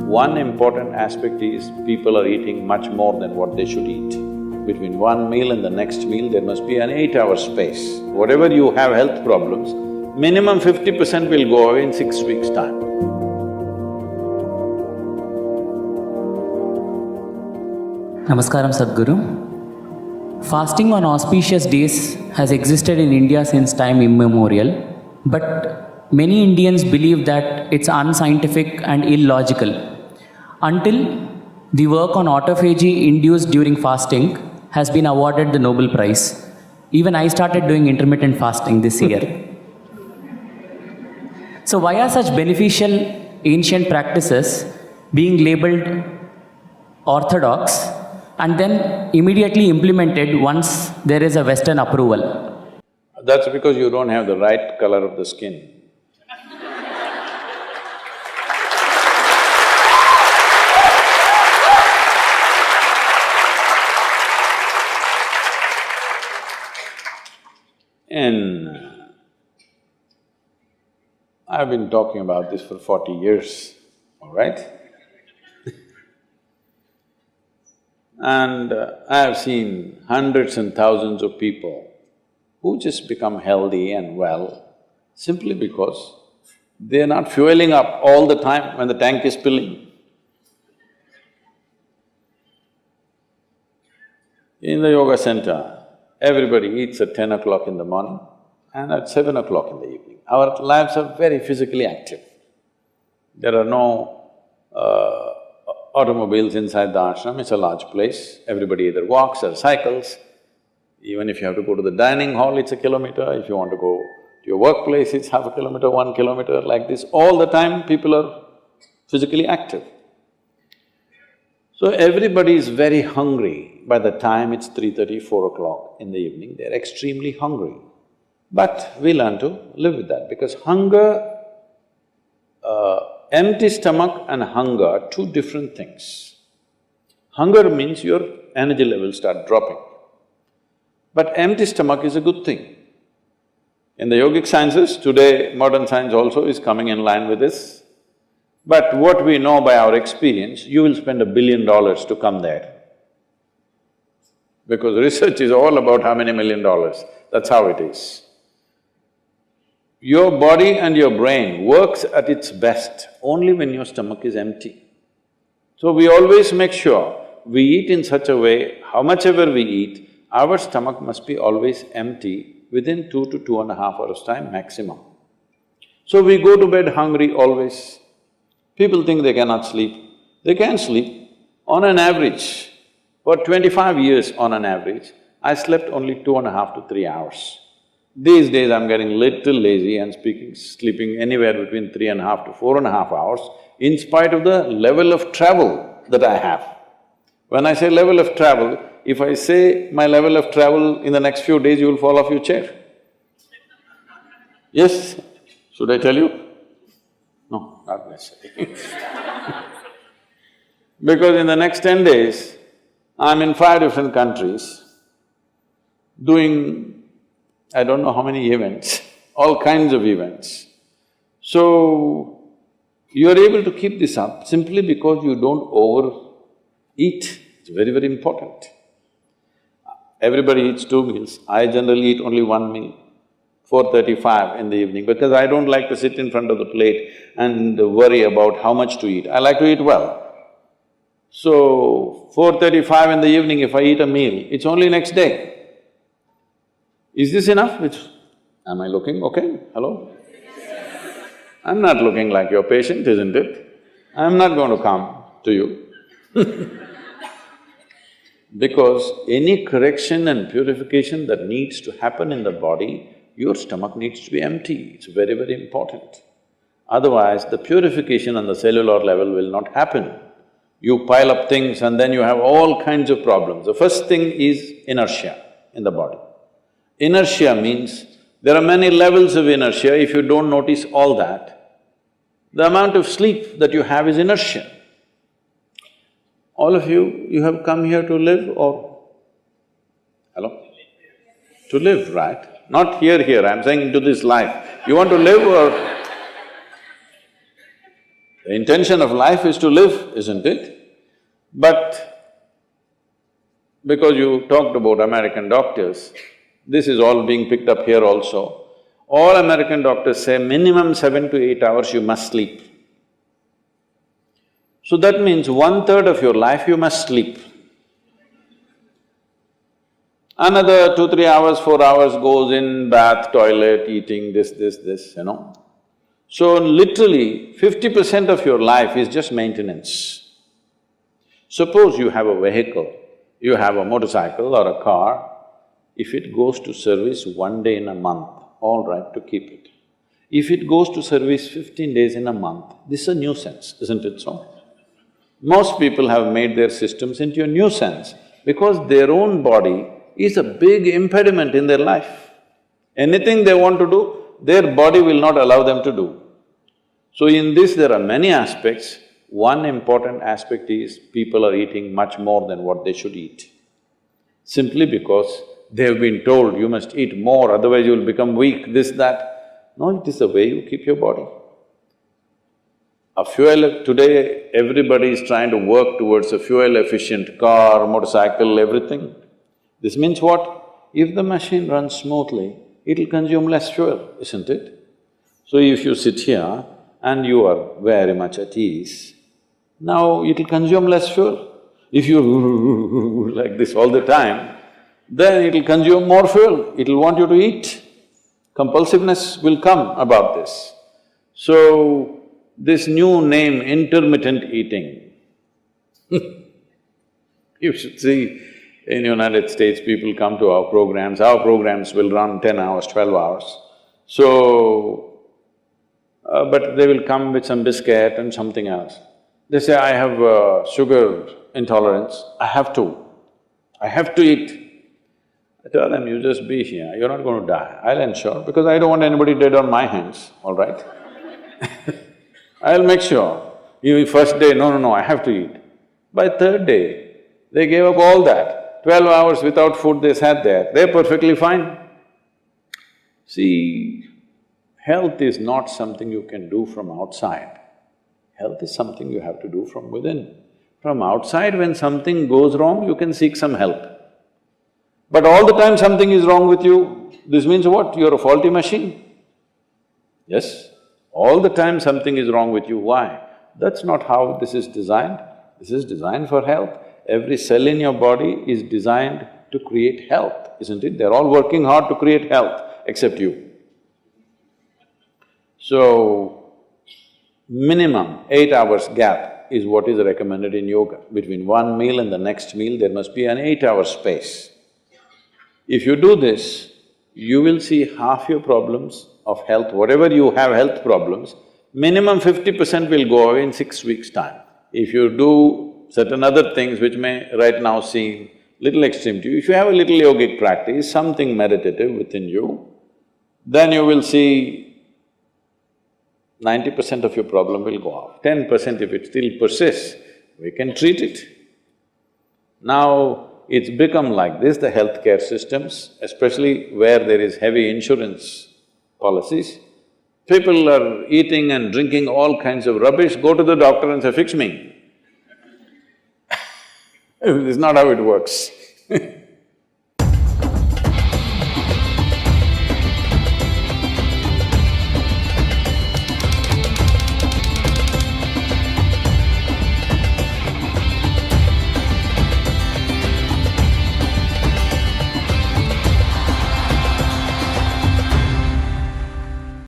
One important aspect is people are eating much more than what they should eat. Between one meal and the next meal, there must be an 8-hour space. Whatever you have health problems, minimum 50% will go away in 6 weeks' time. Namaskaram, Sadhguru. Fasting on auspicious days has existed in India since time immemorial, but many Indians believe that it's unscientific and illogical. Until the work on autophagy induced during fasting has been awarded the Nobel Prize. Even I started doing intermittent fasting this year. So why are such beneficial ancient practices being labeled orthodox and then immediately implemented once there is a Western approval? That's because you don't have the right color of the skin. And I've been talking about this for 40 years, all right? And I have seen hundreds and thousands of people who just become healthy and well simply because they're not fueling up all the time when the tank is filling. In the yoga center, everybody eats at 10 o'clock in the morning and at 7 o'clock in the evening. Our lives are very physically active. There are no automobiles inside the ashram, it's a large place. Everybody either walks or cycles. Even if you have to go to the dining hall, it's a kilometer. If you want to go to your workplace, it's half a kilometer, 1 kilometer, like this. All the time, people are physically active. So everybody is very hungry. By the time it's 3:30, 4 o'clock in the evening, they're extremely hungry. But we learn to live with that because hunger, empty stomach and hunger are two different things. Hunger means your energy levels start dropping. But empty stomach is a good thing. In the yogic sciences, today modern science also is coming in line with this. But what we know by our experience, you will spend $1 billion to come there. Because research is all about how many $1 million, that's how it is. Your body and your brain works at its best only when your stomach is empty. So we always make sure we eat in such a way, how much ever we eat, our stomach must be always empty within 2 to 2.5 hours' time maximum. So we go to bed hungry always. People think they cannot sleep. They can sleep. On an average, for 25 years on an average, I slept only 2.5 to 3 hours. These days I'm getting little lazy and sleeping anywhere between 3.5 to 4.5 hours in spite of the level of travel that I have. When I say level of travel, if I say my level of travel in the next few days, you will fall off your chair. Yes? Should I tell you? No, not necessarily. Because in the next 10 days, I'm in 5 different countries doing I don't know how many events, all kinds of events. So, you're able to keep this up simply because you don't overeat. It's very, very important. Everybody eats 2 meals. I generally eat only 1 meal, 4:35 in the evening, because I don't like to sit in front of the plate and worry about how much to eat. I like to eat well. So, 4:35 in the evening, if I eat a meal, it's only next day. Is this enough? Am I looking okay? Hello? I'm not looking like your patient, isn't it? I'm not going to come to you because any correction and purification that needs to happen in the body, your stomach needs to be empty, it's very, very important. Otherwise, the purification on the cellular level will not happen. You pile up things and then you have all kinds of problems. The first thing is inertia in the body. Inertia means there are many levels of inertia. If you don't notice all that, the amount of sleep that you have is inertia. All of you have come here to live or… Hello? To live, right? Not here, I'm saying into this life. You want to live or… The intention of life is to live, isn't it? But because you talked about American doctors, this is all being picked up here also. All American doctors say minimum 7 to 8 hours you must sleep. So that means 1/3 of your life you must sleep. Another 2, 3 hours, 4 hours goes in bath, toilet, eating, this, you know. So literally 50% of your life is just maintenance. Suppose you have a vehicle, you have a motorcycle or a car, if it goes to service 1 day in a month, all right to keep it. If it goes to service 15 days in a month, this is a nuisance, isn't it so? Most people have made their systems into a nuisance because their own body is a big impediment in their life. Anything they want to do, their body will not allow them to do. So in this there are many aspects. One important aspect is people are eating much more than what they should eat. Simply because they have been told, you must eat more, otherwise you will become weak, this, that. No, it is the way you keep your body. Today everybody is trying to work towards a fuel-efficient car, motorcycle, everything. This means what? If the machine runs smoothly, it'll consume less fuel, isn't it? So if you sit here and you are very much at ease, now it'll consume less fuel. If you like this all the time, then it'll consume more fuel, it'll want you to eat. Compulsiveness will come about this. So, this new name, intermittent eating you should see, in United States, people come to our programs will run 10 hours, 12 hours. So, but they will come with some biscuit and something else. They say, I have sugar intolerance, I have to eat. I tell them, you just be here, you're not going to die, I'll ensure, because I don't want anybody dead on my hands, all right? I'll make sure. You first day, no, I have to eat. By third day, they gave up all that. 12 hours without food they sat there, they're perfectly fine. See, health is not something you can do from outside. Health is something you have to do from within. From outside, when something goes wrong, you can seek some help. But all the time something is wrong with you, this means what? You're a faulty machine. Yes? All the time something is wrong with you, why? That's not how this is designed. This is designed for health. Every cell in your body is designed to create health, isn't it? They're all working hard to create health, except you. So, minimum 8 hours gap is what is recommended in yoga. Between one meal and the next meal, there must be an 8-hour space. If you do this, you will see half your problems of health, whatever you have health problems, minimum 50% will go away in 6 weeks' time. If you do certain other things which may right now seem little extreme to you, if you have a little yogic practice, something meditative within you, then you will see 90% of your problem will go off. 10% if it still persists, we can treat it. Now, it's become like this, the healthcare systems, especially where there is heavy insurance policies. People are eating and drinking all kinds of rubbish, go to the doctor and say, fix me. This is not how it works